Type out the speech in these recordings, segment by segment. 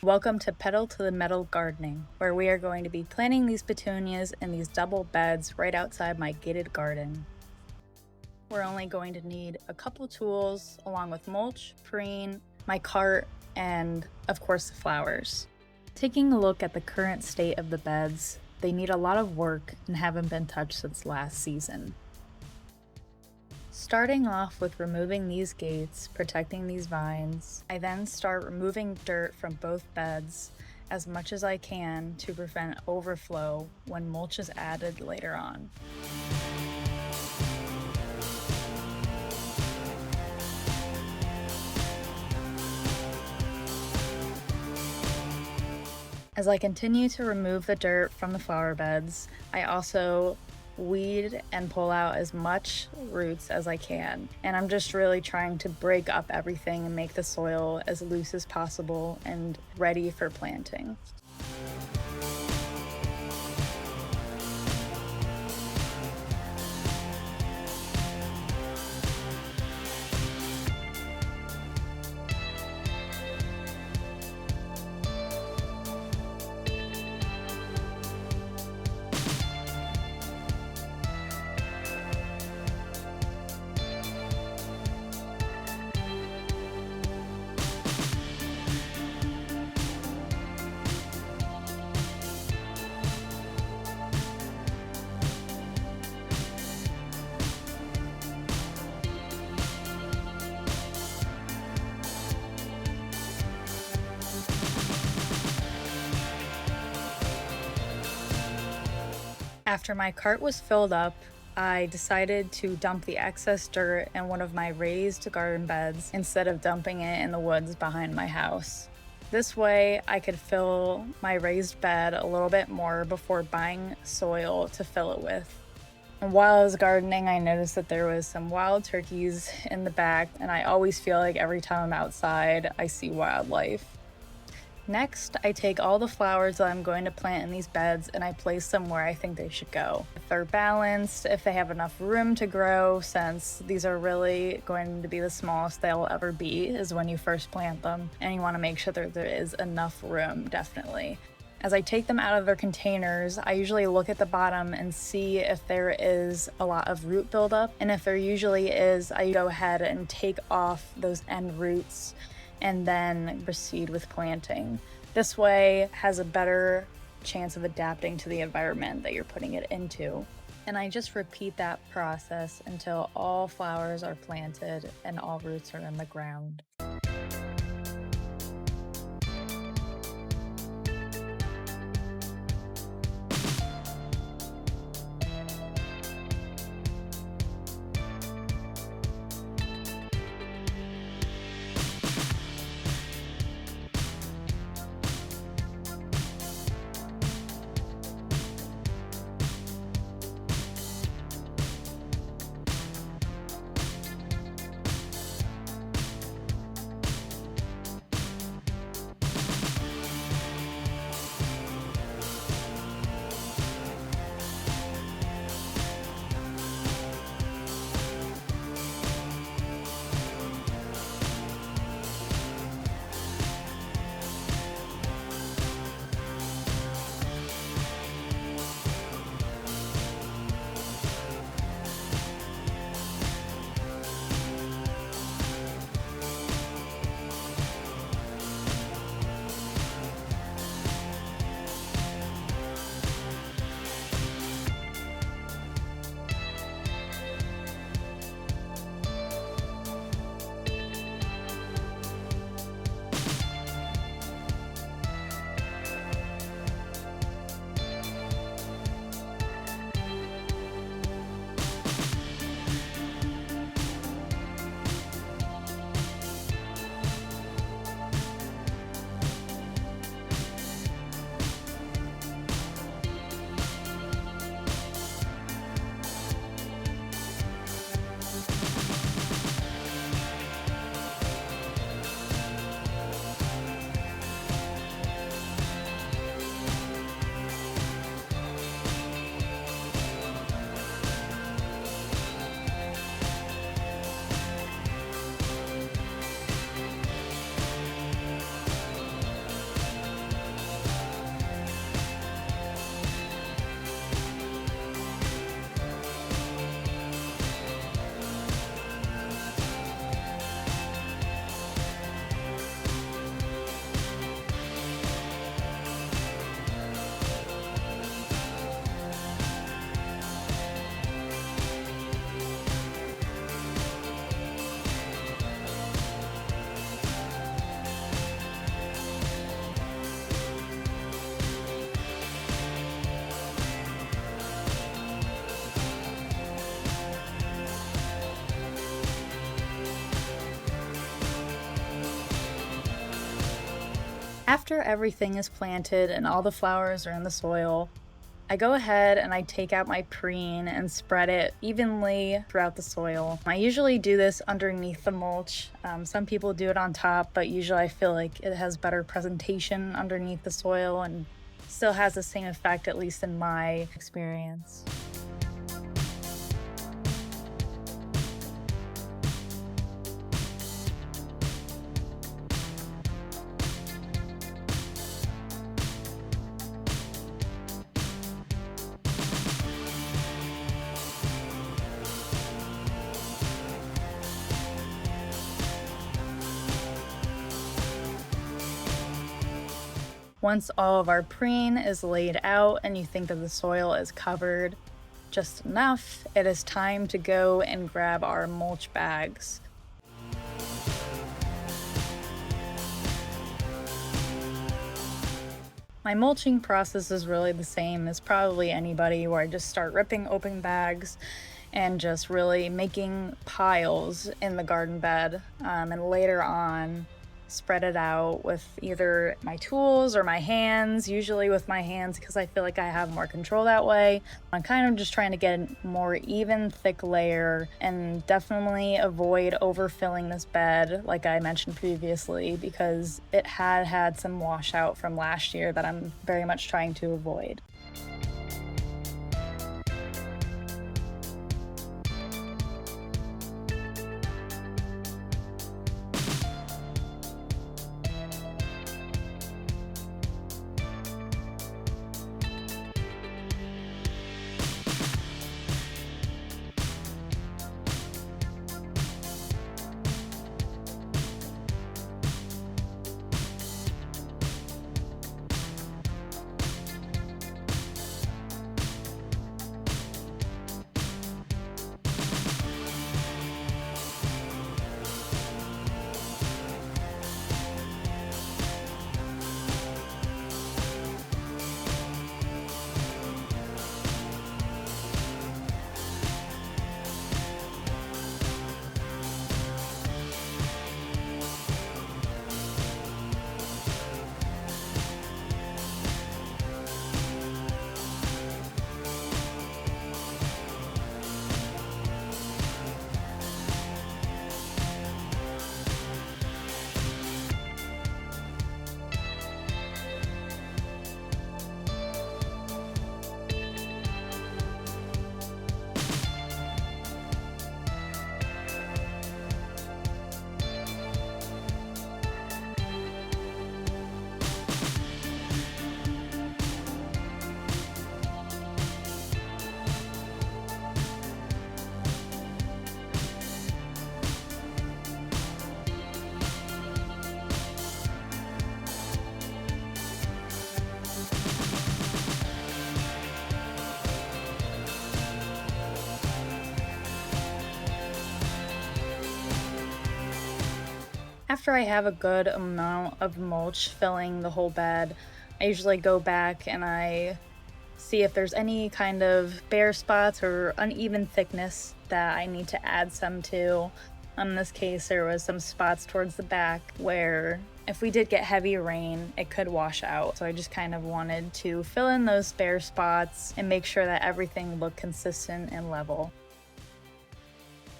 Welcome to Pedal to the Metal Gardening, where we are going to be planting these petunias in these double beds right outside my gated garden. We're only going to need a couple tools along with mulch, preen, my cart, and of course the flowers. Taking a look at the current state of the beds, they need a lot of work and haven't been touched since last season. Starting off with removing these gates, protecting these vines, I then start removing dirt from both beds as much as I can to prevent overflow when mulch is added later on. As I continue to remove the dirt from the flower beds, I also weed and pull out as much roots as I can. And I'm just really trying to break up everything and make the soil as loose as possible and ready for planting. After my cart was filled up, I decided to dump the excess dirt in one of my raised garden beds instead of dumping it in the woods behind my house. This way, I could fill my raised bed a little bit more before buying soil to fill it with. And while I was gardening, I noticed that there was some wild turkeys in the back, and I always feel like every time I'm outside, I see wildlife. Next, I take all the flowers that I'm going to plant in these beds and I place them where I think they should go. If they're balanced, if they have enough room to grow, since these are really going to be the smallest they'll ever be is when you first plant them, and you want to make sure that there is enough room, definitely. As I take them out of their containers, I usually look at the bottom and see if there is a lot of root buildup, and if there usually is, I go ahead and take off those end roots and then proceed with planting. This way has a better chance of adapting to the environment that you're putting it into. And I just repeat that process until all flowers are planted and all roots are in the ground. After everything is planted and all the flowers are in the soil, I go ahead and I take out my preen and spread it evenly throughout the soil. I usually do this underneath the mulch. Some people do it on top, but usually I feel like it has better presentation underneath the soil and still has the same effect, at least in my experience. Once all of our preen is laid out and you think that the soil is covered just enough, it is time to go and grab our mulch bags. My mulching process is really the same as probably anybody, where I just start ripping open bags and just really making piles in the garden bed, and later on spread it out with either my tools or my hands, usually with my hands because I feel like I have more control that way. I'm kind of just trying to get a more even, thick layer and definitely avoid overfilling this bed like I mentioned previously, because it had some washout from last year that I'm very much trying to avoid. After I have a good amount of mulch filling the whole bed, I usually go back and I see if there's any kind of bare spots or uneven thickness that I need to add some to. In this case, there was some spots towards the back where if we did get heavy rain, it could wash out. So I just kind of wanted to fill in those bare spots and make sure that everything looked consistent and level.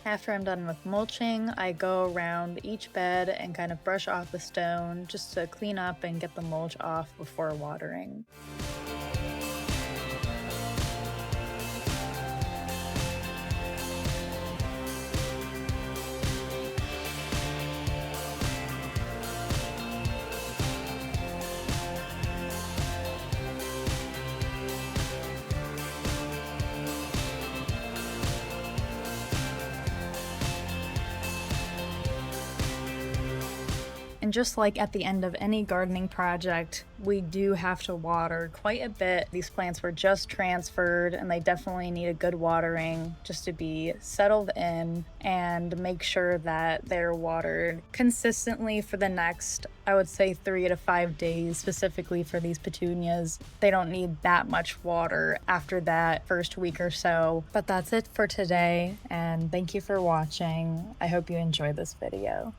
After I'm done with mulching, I go around each bed and kind of brush off the stone just to clean up and get the mulch off before watering. And just like at the end of any gardening project, we do have to water quite a bit. These plants were just transferred and they definitely need a good watering just to be settled in, and make sure that they're watered consistently for the next, I would say, 3 to 5 days, specifically for these petunias. They don't need that much water after that first week or so. But that's it for today, and thank you for watching. I hope you enjoyed this video.